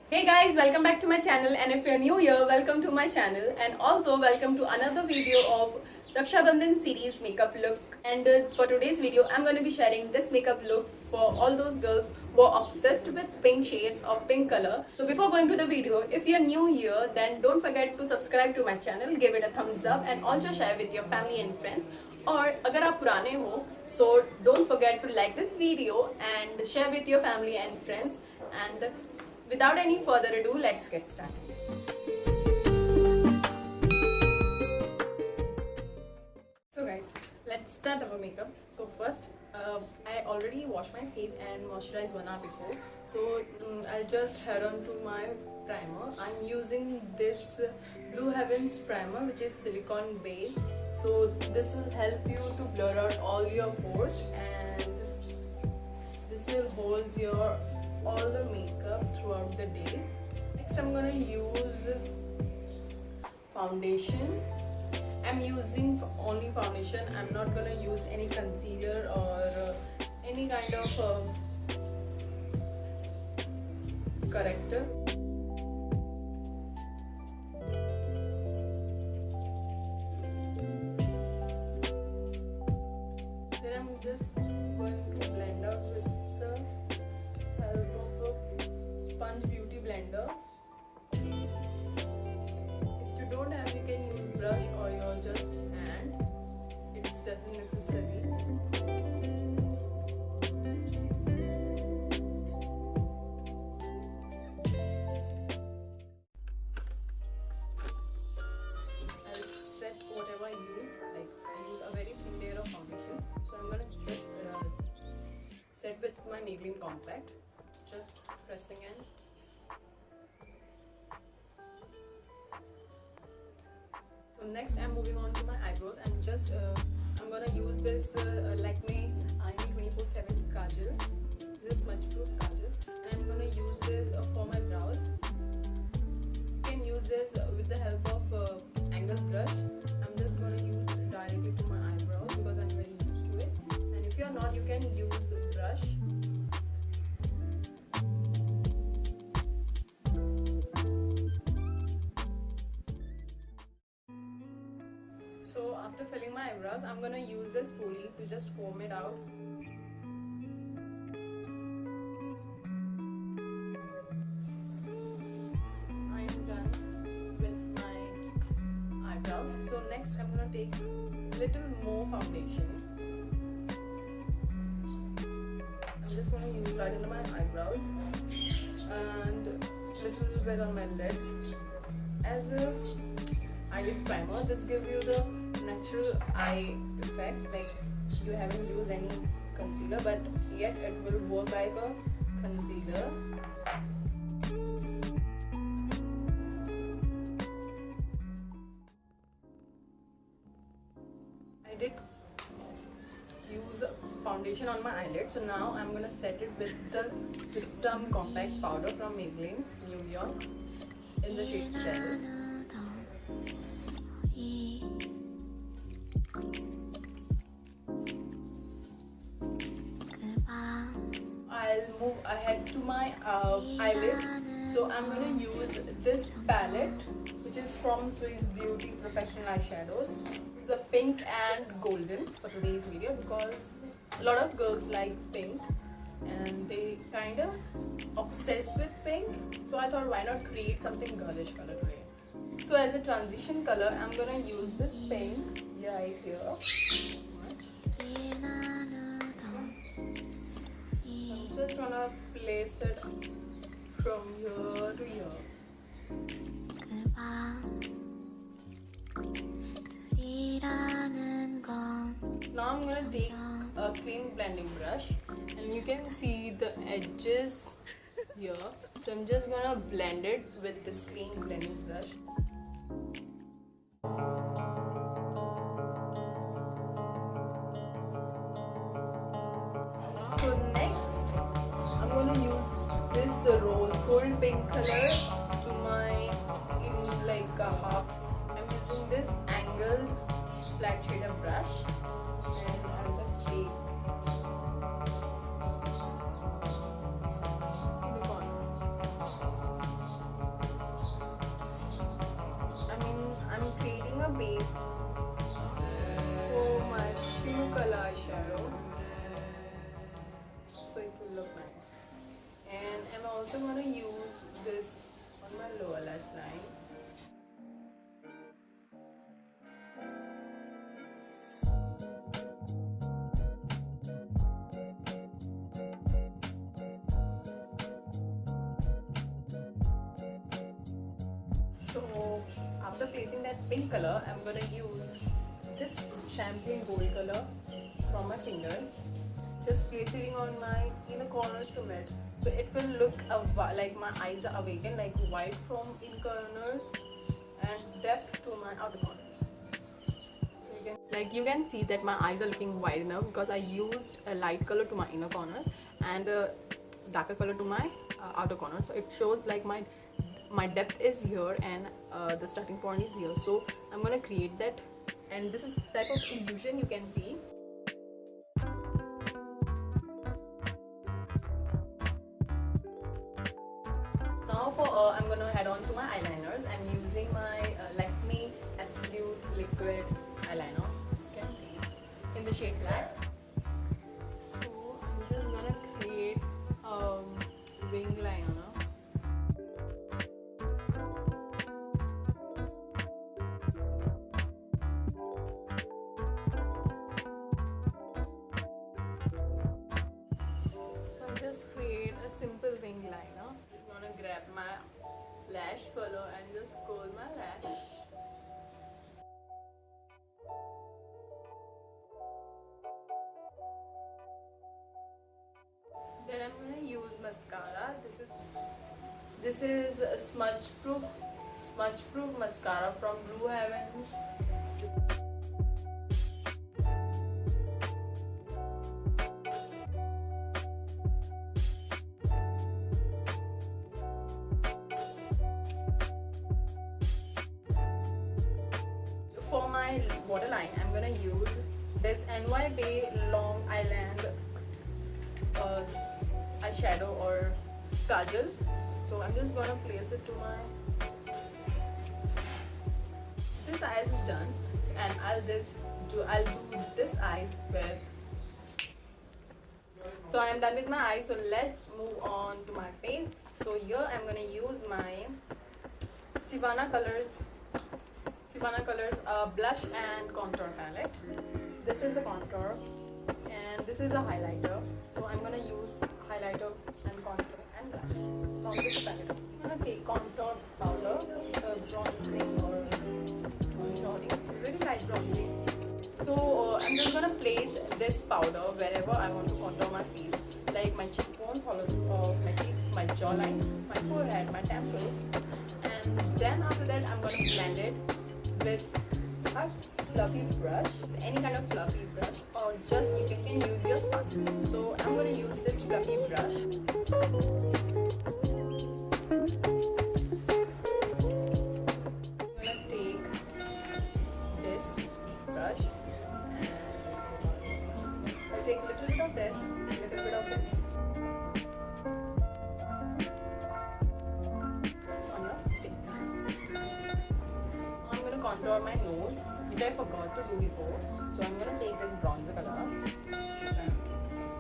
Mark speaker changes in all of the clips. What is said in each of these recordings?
Speaker 1: Hey guys, welcome back to my channel, and if you're new here, welcome to my channel, and also welcome to another video of Raksha Bandhan series makeup look. And for today's video, I'm going to be sharing this makeup look for all those girls who are obsessed with pink shades of pink color. So before going to the video, if you're new here, then don't forget to subscribe to my channel, give it a thumbs up, and also share with your family and friends. और अगर आप पुराने हो, so don't forget to like this video and share with your family and friends. And without any further ado, let's get started. So guys, let's start our makeup. So first, I already washed my face and moisturized 1 hour before. So I'll just head on to my primer. I'm using this Blue Heavens primer, which is silicone based. So this will help you to blur out all your pores, and this will hold your all the makeup throughout the day. Next, I'm gonna use foundation. I'm using only foundation. I'm not gonna use any concealer or any kind of corrector. Then I'm just going to blend out with the help of a sponge beauty blender. If you don't have, you can use brush or your just hand. It doesn't necessary. I'll set whatever I use. Like I use a very thin layer of foundation, so I'm gonna just set with my Maybelline compact. Just pressing in. So next I'm moving on to my eyebrows, and just I'm gonna use this Lacquer Eye 24/7 kajal, this smudge proof kajal, and I'm gonna use this for my brows. You can use this with the help of angle brush. I'm just gonna use it directly to my eyebrows because I'm very used to it, and if you're not, you can use the brush. So after filling my eyebrows, I'm gonna use this spoolie to just comb it out. I am done with my eyebrows. So next I'm gonna take little more foundation. I'm just gonna use right into my eyebrows and little bit on my lids. As a eyelid primer, this gives you the natural eye effect, like you haven't used any concealer, but yet it will work like a concealer. I did use foundation on my eyelid, so now I'm gonna set it with some compact powder from Maybelline New York in the shade Shell. I'll move ahead to my eyelids. So I'm going to use this palette, which is from Swiss Beauty Professional Eyeshadows. It's a pink and golden for today's video because a lot of girls like pink and they kind of obsessed with pink. So I thought, why not create something girlish color today. So as a transition color, I'm going to use this pink right here. Just gonna place it from here to here. Now I'm gonna take a clean blending brush, and you can see the edges here. So I'm just gonna blend it with this clean blending brush. So next, I'm going to use this rose gold pink color to my, like a half. I'm using this angled flat shader brush, and I'll just take my lower lash line. So after placing that pink color, I'm gonna use this champagne gold color from my fingers. Just placing on my inner corners to mid, so it will look like my eyes are awakened, like white from inner corners and depth to my outer corners. So you can see that my eyes are looking wide enough because I used a light color to my inner corners and a darker color to my outer corners. So it shows like my depth is here and the starting point is here. So I'm gonna create that, and this is type of illusion you can see. Now I'm gonna head on to my eyeliners. I'm using my Lacquer Absolute Liquid eyeliner. You can see in the shade black. So I'm just gonna create wing liner. Just create a simple wing liner. I'm gonna grab my lash color and just curl my lash. Then I'm gonna use mascara. This is a smudge proof mascara from Blue Heavens. For my waterline, I'm gonna use this NY Bay Long Island eyeshadow or kajal. So I'm just gonna place it to my. This eyes is done, and I'll do this eye with. So I am done with my eyes. So let's move on to my face. So here I'm gonna use my Savannah Colors blush and contour palette. This is a contour and this is a highlighter. So I'm gonna use highlighter and contour and blush from this palette. I'm gonna take contour powder, bronzing or contouring, really light bronzing. So I'm just gonna place this powder wherever I want to contour my face, like my cheekbones, hollows of my cheeks, my jawline, my forehead, my temples, and then after that I'm gonna blend it with a fluffy brush, any kind of fluffy brush, or just you can use your sponge. So I'm going to use this fluffy brush. I'm going to take this brush and I'll take a little bit of this, little bit of this on your face. I'm going to contour my nose, which I forgot to do before. So I'm going to take this bronzer color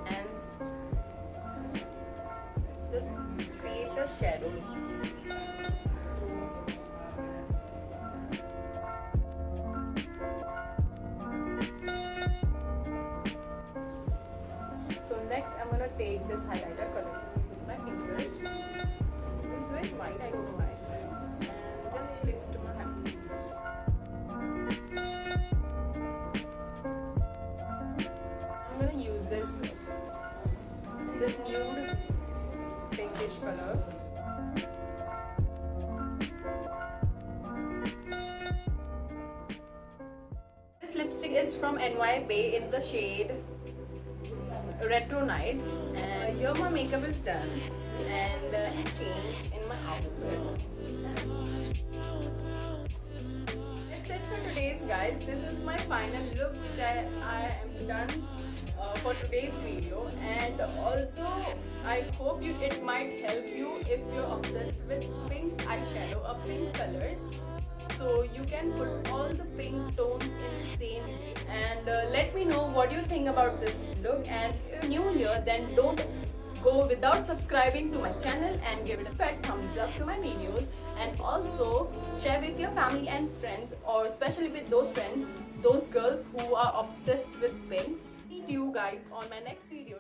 Speaker 1: and just create a shadow. So next I'm going to take this highlighter color with my fingers. This is very white, I don't know why. And just place it to my hand. I'm going to use this nude pinkish color. This lipstick is from NY Bay in the shade Retro Night, and here my makeup is done and changed in my outfit. That's it for today's guys. This is my final look which I am done for today's video, and also I hope it might help you if you're obsessed with pink eyeshadow or pink colors. So you can put all the pink tones in the same way, and let me know what you think about this look. And if you're new here, then don't go without subscribing to my channel and give it a fat thumbs up to my videos, and also share with your family and friends, or especially with those friends, those girls who are obsessed with pinks. Meet you guys on my next video.